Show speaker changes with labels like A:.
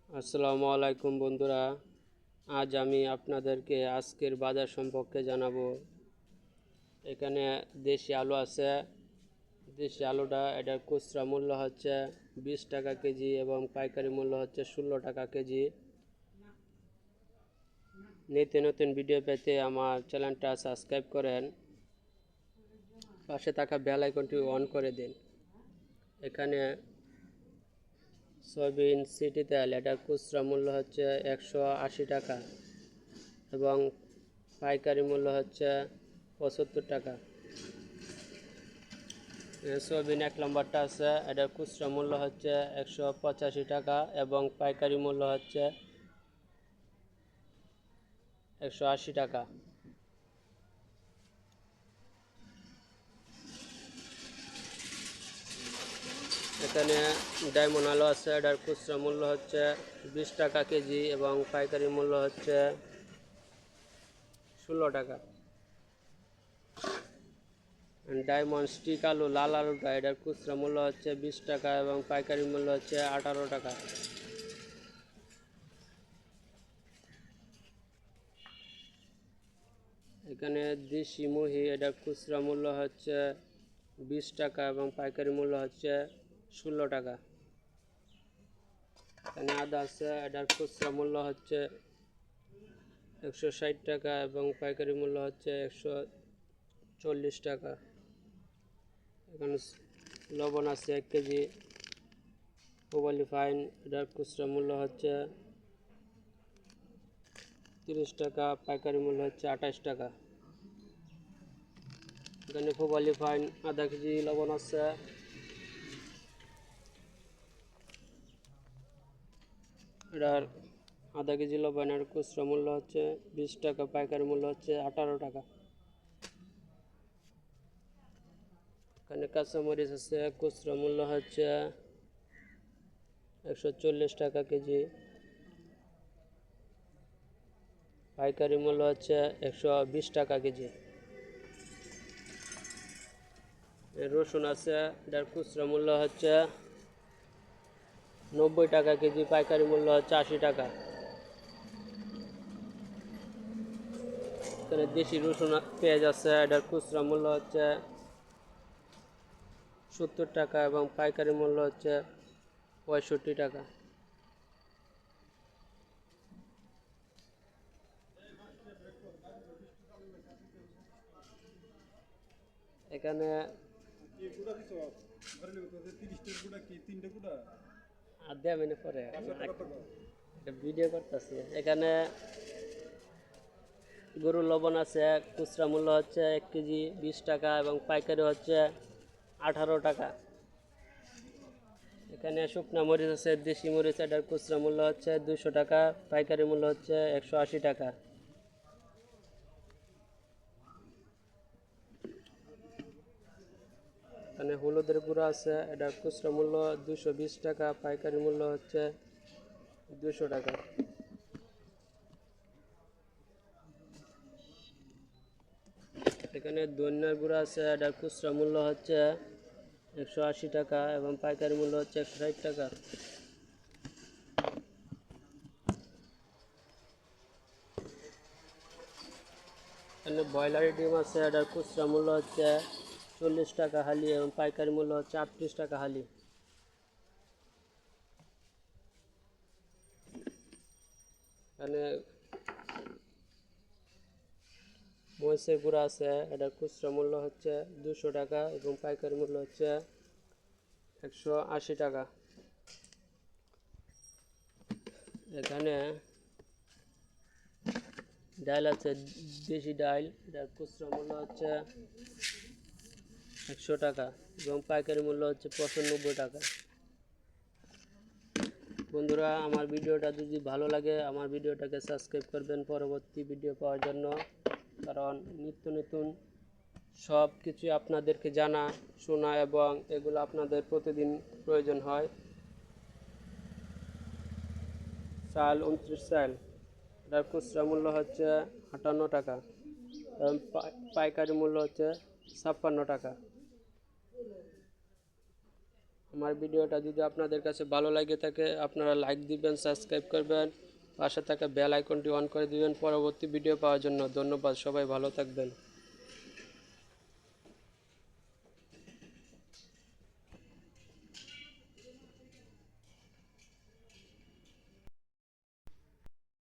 A: আসসালামু আলাইকুম বন্ধুরা, আজ আমি আপনাদেরকে আজকের বাজার সম্পর্কে জানাবো। এখানে দেশি আলু আছে। দেশি আলুটা এটার খুচরা মূল্য হচ্ছে 20 টাকা কেজি এবং পাইকারি মূল্য হচ্ছে 16 টাকা কেজি। নিত্য নতুন ভিডিও পেতে আমার চ্যানেলটা সাবস্ক্রাইব করেন, পাশে থাকা বেল আইকনটি অন করে দিন। এখানে সয়াবিন সিটি তেল এটার খুচরা মূল্য হচ্ছে 180 টাকা এবং পাইকারি মূল্য হচ্ছে 75 টাকা। সয়াবিন 1 নম্বরটা আছে, এটার খুচরা মূল্য হচ্ছে 185 টাকা এবং পাইকারি মূল্য হচ্ছে 180 টাকা। এখানে ডায়মন্ড আলু আছে, এটার খুচরা মূল্য হচ্ছে 20 টাকা কেজি এবং পাইকারি মূল্য হচ্ছে 16 টাকা। ডায়মন্ড স্টিক আলু লাল আলুটা এটার খুচরা মূল্য হচ্ছে 20 টাকা এবং পাইকারি মূল্য হচ্ছে 18 টাকা। এখানে দেশি মুহি এটার খুচরা মূল্য হচ্ছে 20 টাকা এবং পাইকারি মূল্য হচ্ছে 16 টাকা। এখানে আদা আছে, এটার খুচরা মূল্য হচ্ছে 160 টাকা এবং পাইকারি মূল্য হচ্ছে 140 টাকা। এখানে লবণ আছে 1 কেজি পোবালি ফাইন, এটার খুচরা মূল্য হচ্ছে 30 টাকা, পাইকারি মূল্য হচ্ছে 28 টাকা। এখানে পোবালি ফাইন আধা কেজি লবণ আছে, এটার আধা কেজি লবণের খুচরা মূল্য হচ্ছে 20 টাকা, পাইকারি মূল্য হচ্ছে 18 টাকা। এখানে কাঁচামরিচ আছে, খুচরা মূল্য হচ্ছে 140 টাকা কেজি, পাইকারি মূল্য হচ্ছে 120 টাকা কেজি। রসুন আছে, এটার খুচরা মূল্য হচ্ছে 90 টাকা কেজি, পাইকারি মূল্য হচ্ছে 80 টাকা। এখানে দেশি রসুন পেঁয়াজ আছে, এটার খুচরা মূল্য হচ্ছে 70 টাকা এবং পাইকারি মূল্য হচ্ছে 65 টাকা। এখানে আর দেয়া মিনিট পরে ভিডিও করতেছি। এখানে গরুর লবণ আছে, খুচরা মূল্য হচ্ছে 1 কেজি 20 টাকা এবং পাইকারি হচ্ছে 18 টাকা। এখানে শুকনা মরিচ আছে, দেশি মরিচ, এটার খুচরা মূল্য হচ্ছে 200 টাকা, পাইকারি মূল্য হচ্ছে 180 টাকা। এখানে হলুদের গুঁড়া আছে, এটার খুচরা মূল্য 220 টাকা, পাইকারি মূল্য হচ্ছে 200 টাকা। এখানে ধনিয়ার গুঁড়া আছে, এটার খুচরা মূল্য হচ্ছে 180 টাকা এবং পাইকারি মূল্য হচ্ছে 160 টাকা। এখানে ব্রয়লারের ডিম আছে, এটার খুচরা মূল্য হচ্ছে 40 টাকা হালি এবং পাইকারি মূল্য হচ্ছে 38 টাকা হালি। এখানে মরিচের গুঁড়া আছে, এটার খুচরা মূল্য হচ্ছে 200 টাকা এবং পাইকারি মূল্য হচ্ছে 180 টাকা। এখানে ডাল আছে, দেশি ডাল, এটার খুচরা মূল্য হচ্ছে 100 টাকা এবং পাইকারি মূল্য হচ্ছে 95 টাকা। বন্ধুরা, আমার ভিডিওটা যদি ভালো লাগে আমার ভিডিওটাকে সাবস্ক্রাইব করবেন পরবর্তী ভিডিও পাওয়ার জন্য, কারণ নিত্য নতুন সব কিছু আপনাদেরকে জানা শোনা এবং এগুলো আপনাদের প্রতিদিন প্রয়োজন হয়। চাল 29 চাল, এটার খুচরা মূল্য হচ্ছে 58 টাকা এবং পাইকারি মূল্য হচ্ছে 56 টাকা। আমার ভিডিওটা যদি আপনাদের কাছে ভালো লাগে থাকে আপনারা লাইক দিবেন, সাবস্ক্রাইব করবেন, পাশে থাকা বেল আইকনটি অন করে দিবেন পরবর্তী ভিডিও পাওয়ার জন্য। ধন্যবাদ, সবাই ভালো থাকবেন।